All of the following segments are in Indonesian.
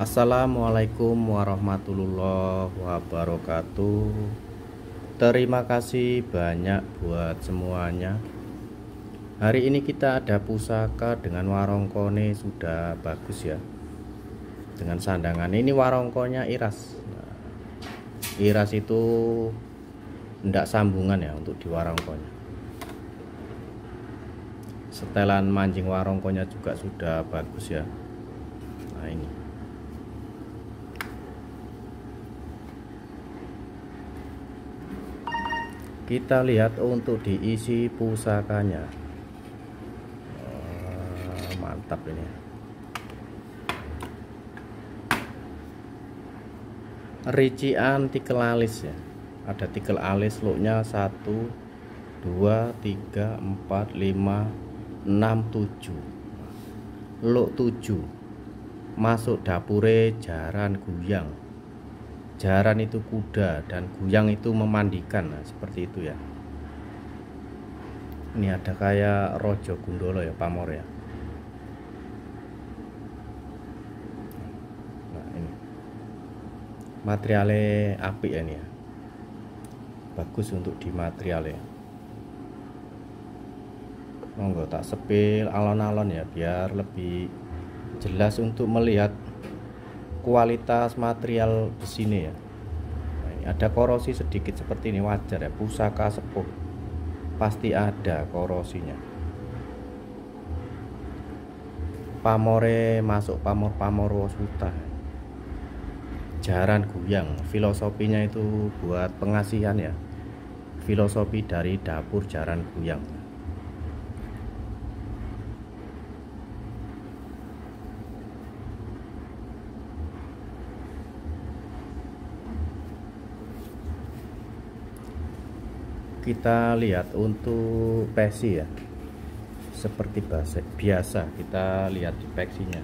Assalamualaikum warahmatullahi wabarakatuh. Terima kasih banyak buat semuanya. Hari ini kita ada pusaka dengan warongkone sudah bagus ya, dengan sandangan. Ini warongkonya iras. Iras itu ndak sambungan ya untuk di warongkonya. Setelan mancing warongkonya juga sudah bagus ya. Nah ini kita lihat untuk diisi pusakanya. Mantap ini. Rician tikel alis ya. Ada tikel alis looknya 1 2 3 4 5 6 7. Look 7 masuk dapure jaran guyang. Jaran itu kuda dan guyang itu memandikan. Nah, seperti itu ya. Ini ada kayak Rojo Gundolo ya, pamor ya. Nah, ini materialnya apik ya, ini ya. Bagus untuk di materialnya. Monggo tak sepil alon-alon ya, biar lebih jelas untuk melihat kualitas material besinya ya. Nah, ini ada korosi sedikit seperti ini, wajar ya, pusaka sepuh pasti ada korosinya. Pamore masuk pamor-pamor wasuta. Jaran guyang, filosofinya itu buat pengasihan ya, filosofi dari dapur jaran guyang. Kita lihat untuk pesi ya, seperti biasa kita lihat di peksinya.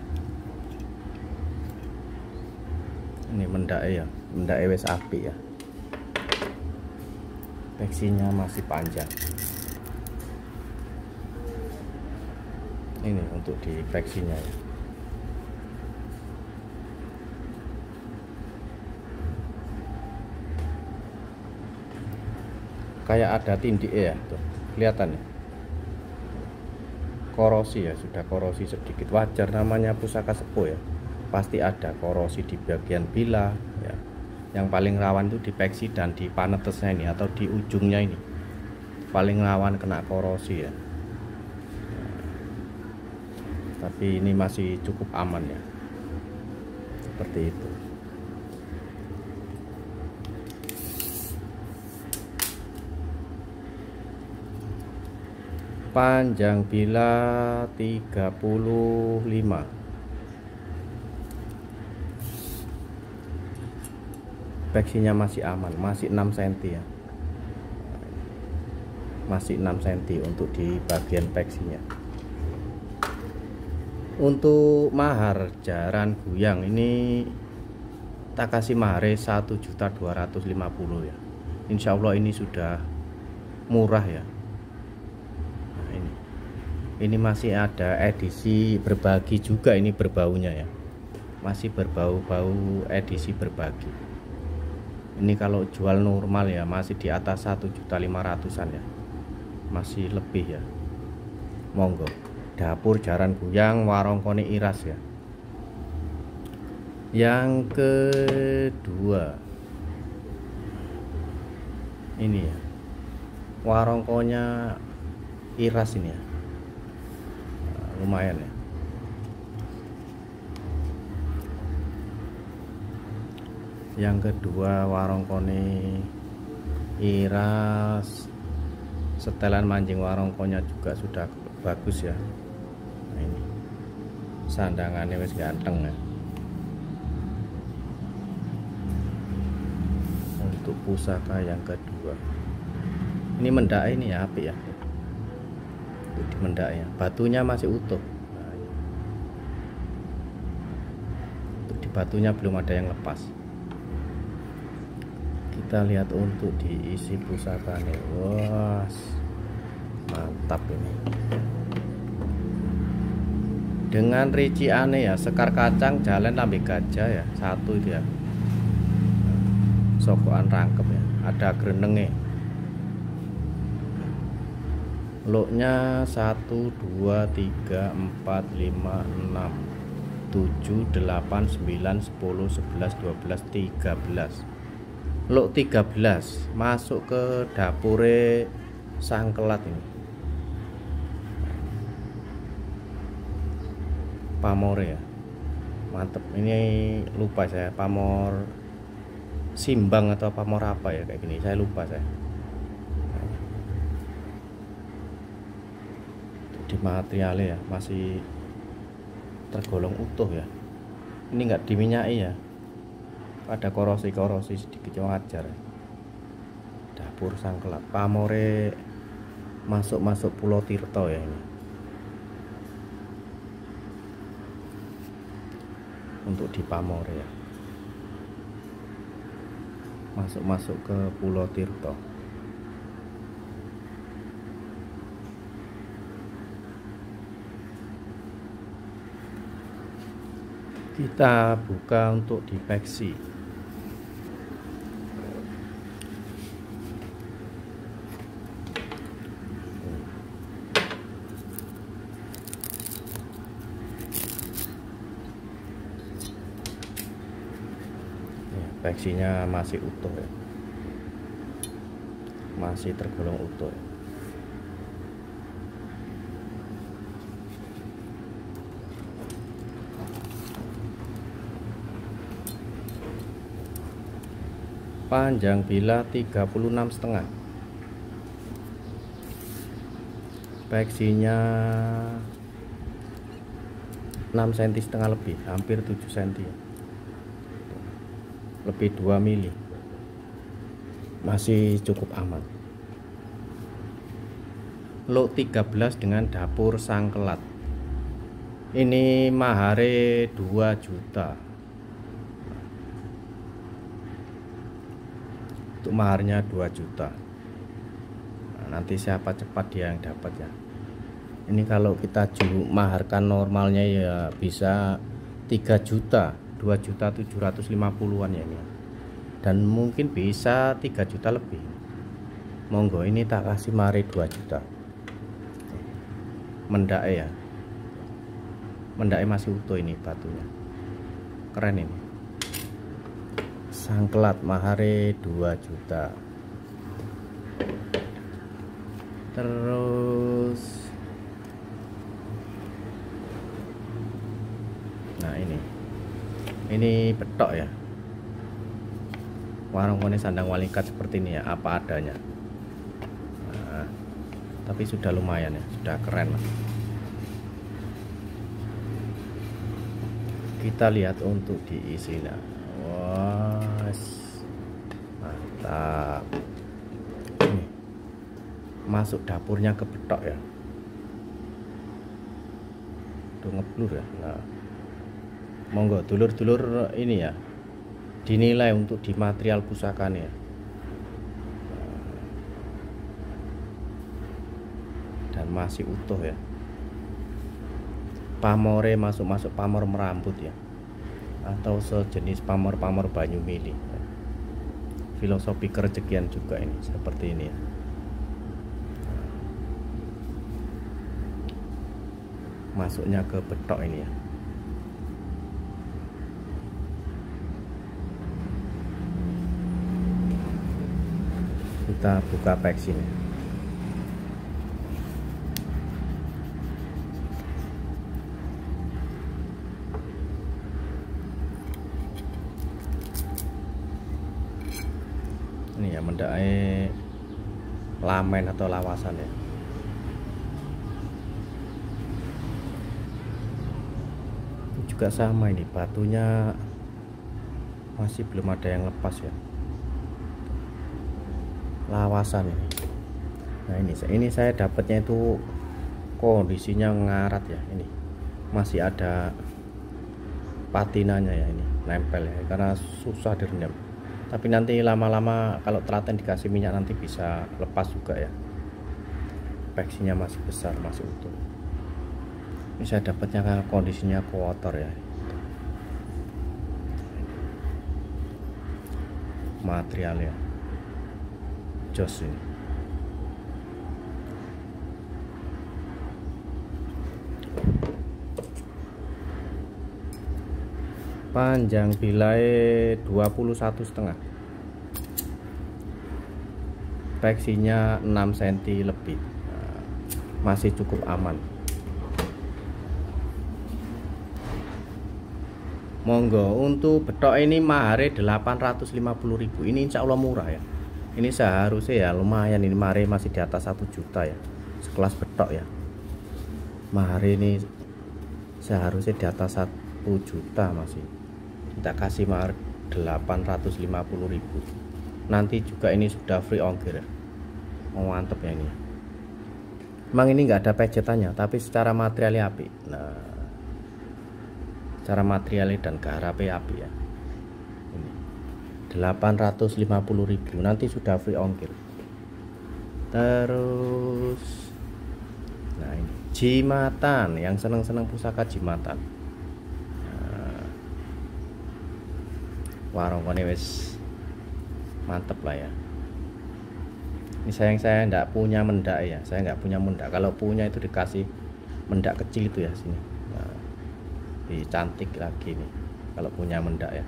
Ini mendake ya, mendake wis apik ya, peksinya masih panjang. Ini untuk di peksinya ya. Kayak ada tindik ya, tuh kelihatan ya, korosi ya, sudah korosi sedikit, wajar namanya pusaka sepuh ya, pasti ada korosi di bagian bila ya. Yang paling rawan itu di peksi dan di panetesnya ini atau di ujungnya ini paling rawan kena korosi ya. Tapi ini masih cukup aman ya, seperti itu. Panjang bila 35. Peksinya masih aman, masih 6 cm ya. Masih 6 cm untuk di bagian peksinya. Untuk mahar jaran guyang ini tak kasih mahar 1.250.000 ya. Insya Allah ini sudah murah ya. Ini masih ada edisi berbagi juga, ini berbaunya ya, masih berbau-bau edisi berbagi. Ini kalau jual normal ya masih di atas 1.500.000-an ya, masih lebih ya. Monggo, dapur jaran guyang warongkone iras ya. Yang kedua ini ya, warongkonya iras ini ya, lumayan ya. Yang kedua warongkone iras, setelan mancing warongkonya juga sudah bagus ya. Nah, ini sandangannya wis ganteng ya. Untuk pusaka yang kedua ini mendak ini ya, apik ya. Di mendaknya batunya masih utuh. Nah, untuk di batunya belum ada yang lepas. Kita lihat untuk diisi pusakanya. Wah, mantap ini. dengan rinciannya ya, sekar kacang jalan lambe gajah ya, satu itu ya, sokokan rangkep ya, ada grenenge. Loknya 1 2 3 4 5 6 7 8 9 10 11 12 13. Lok 13 masuk ke dapure Sangkelat ini. Pamore ya. Mantep. Ini lupa saya, pamor Simbang atau pamor apa ya kayak gini. Saya lupa saya. Di materialnya ya masih tergolong utuh ya. Ini enggak diminyai ya. Ada korosi-korosi sedikit wajar ya. Dapur Sangkelat. Pamore masuk Pulau Tirto ya ini. Untuk di Pamore ya. Masuk ke Pulau Tirto. Kita buka untuk di Peksi. Peksinya masih utuh ya. Masih tergolong utuh ya. Panjang bilah 36,5. Peksinya 6,5 cm lebih, hampir 7 cm ya. Lebih 2 mili. Masih cukup aman. Lot 13 dengan dapur Sangkelat. Ini mahare 2 juta. Untuk maharnya 2 juta. Nah, nanti siapa cepat dia yang dapat ya. Ini kalau kita maharkan normalnya ya bisa 3 juta, 2.750.000-an ya ini. Dan mungkin bisa 3 juta lebih. Monggo ini tak kasih mahar 2 juta. Mendake ya. Mendake masih utuh ini batunya. Keren ini. Sangkelat mahare 2 juta. Terus nah ini betok ya. Warung kone sandang walikat seperti ini ya, apa adanya. Nah, tapi sudah lumayan ya, sudah keren lah. Kita lihat untuk diisinya. Wah, mantap. Ini masuk dapurnya ke betok ya. Tuh ngeblur ya. Nah, monggo dulur-dulur ini ya, dinilai untuk di material pusakanya. Dan masih utuh ya. Pamore masuk pamor merambut ya, atau sejenis pamor banyu mili. Filosofi kerejekian juga ini seperti ini ya. Masuknya ke betok ini ya. Kita buka peksinya. Ini ya mendake lamen atau lawasan ya. Ini juga sama, ini batunya masih belum ada yang lepas ya. Lawasan ini. Nah ini saya dapatnya itu kondisinya ngarat ya. Ini masih ada patinanya ya, ini nempel ya, karena susah direndam. Tapi nanti lama-lama kalau telaten dikasih minyak nanti bisa lepas juga ya. Peksinya masih besar, masih utuh. Bisa dapatnya kondisinya kotor ya. Materialnya jos ini. Panjang bilai 21,5, peksinya 6 cm lebih. Nah, masih cukup aman. Monggo, untuk betok ini mahare 850.000. Ini insya Allah murah ya. Ini seharusnya ya lumayan, ini mahare masih di atas 1 juta ya, sekelas betok ya. Mahare ini seharusnya di atas 1 juta masih. Kita kasih mahar 850.000. Nanti juga ini sudah free ongkir ya. Mau mantep ya ini. Emang ini nggak ada pejetannya, tapi secara materialnya api. Nah, secara materialnya dan garapnya api ya. Ini 850.000, nanti sudah free ongkir. Terus, nah ini jimatan, yang seneng-seneng pusaka jimatan. Warungnya wes mantep lah ya. Ini saya enggak punya mendak ya, saya enggak punya mendak. Kalau punya itu dikasih mendak kecil itu ya sini. Nah, cantik lagi nih kalau punya mendak ya.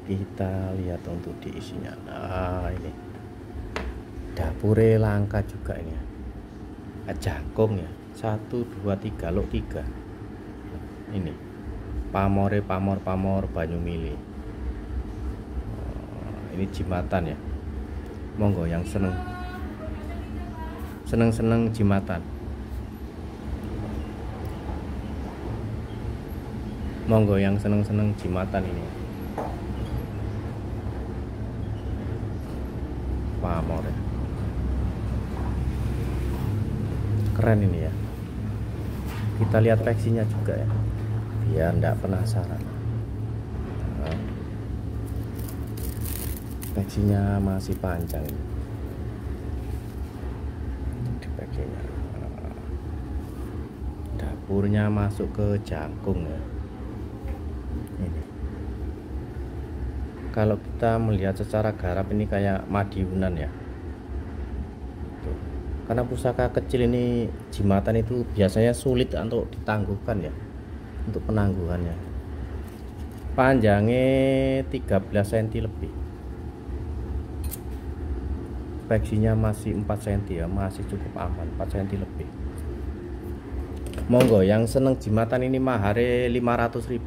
Kita lihat untuk diisinya. Nah ini dapure langka juga ini ya. Jangkung ya, 1 2 3 lok 3. Ini pamor banyu mili. Ini jimatan ya. Monggo yang seneng jimatan, monggo yang seneng jimatan ini. Pamor ya. Keren ini ya. Kita lihat peksinya juga ya, biar enggak penasaran. Nah, peksinya masih panjang ini. Di peksinya. Dapurnya masuk ke jangkung ya. Ini. Kalau kita melihat secara garap ini kayak Madiunan ya. Tuh. Karena pusaka kecil ini jimatan itu biasanya sulit untuk ditangguhkan ya. Untuk penangguhannya, panjangnya 13 cm lebih, peksinya masih 4 cm ya, masih cukup aman, 4 cm lebih. Monggo yang seneng jimatan ini mahare 500.000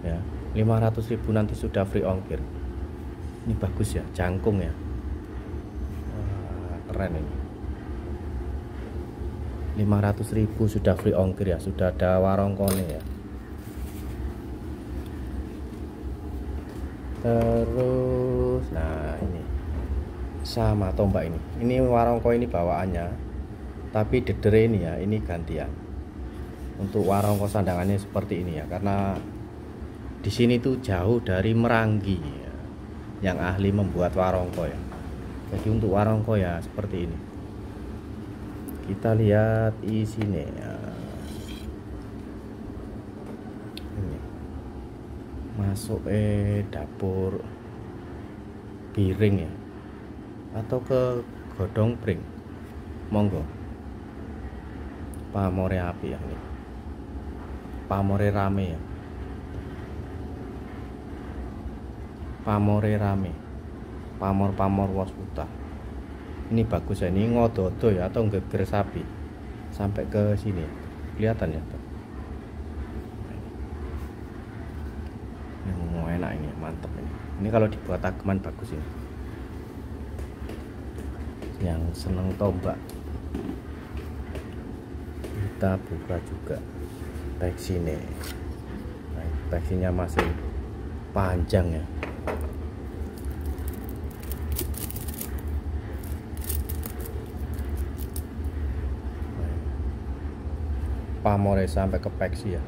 ya, 500.000 nanti sudah free ongkir. Ini bagus ya, jangkung ya. Wah, keren ini. 500.000 sudah free ongkir ya, sudah ada warongkone ya. Terus nah ini sama tombak ini warongko ini bawaannya, tapi dedere ini ya, ini gantian. Untuk warongko sandangannya seperti ini ya, karena di sini tuh jauh dari Meranggi ya, yang ahli membuat warongko ya. Jadi untuk warongko ya seperti ini. Kita lihat isinya ya. Ini masuk dapur piring ya, atau ke godong pring. Monggo, pamore api ya ini, pamore rame ya, pamore rame, pamor wasputa. Ini bagus ya, ini ngododo ya, atau geger sapi sampai ke sini, kelihatan ya tuh. Ini enak, ini mantap ini. Ini kalau dibuat ageman bagus ini. Yang seneng tombak, kita buka juga peksinya. Nah, peksinya masih panjang ya. Pamore sampai ke peksi ya.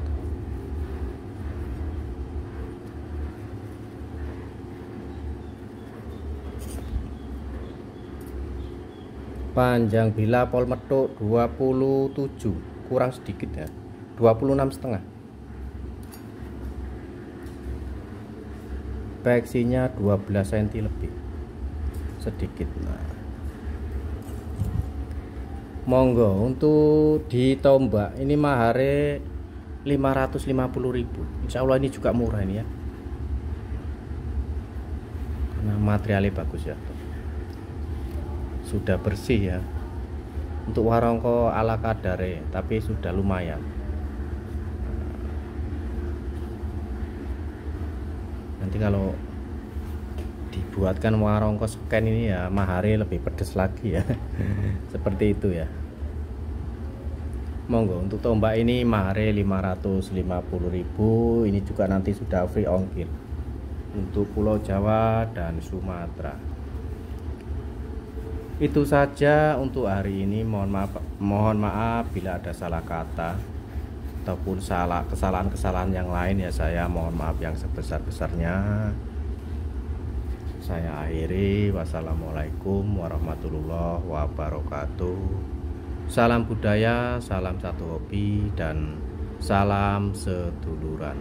Panjang bila pol metuk 27, kurang sedikit ya, 26,5. Peksinya 12 cm lebih sedikit. Nah, monggo untuk ditombak ini mahare 550.000. Insya Allah ini juga murah ini ya, karena materialnya bagus ya, sudah bersih ya. Untuk warongko ala kadare, tapi sudah lumayan. Nanti kalau dibuatkan warongko scan ini ya mahare lebih pedes lagi ya. Seperti itu ya. Monggo untuk tombak ini mahare 550.000. Ini juga nanti sudah free ongkir untuk Pulau Jawa dan Sumatera. Itu saja untuk hari ini. Mohon maaf bila ada salah kata ataupun kesalahan-kesalahan yang lain ya, saya mohon maaf yang sebesar-besarnya. Saya akhiri. Wassalamualaikum warahmatullahi wabarakatuh. Salam budaya, salam satu hobi, dan salam seduluran.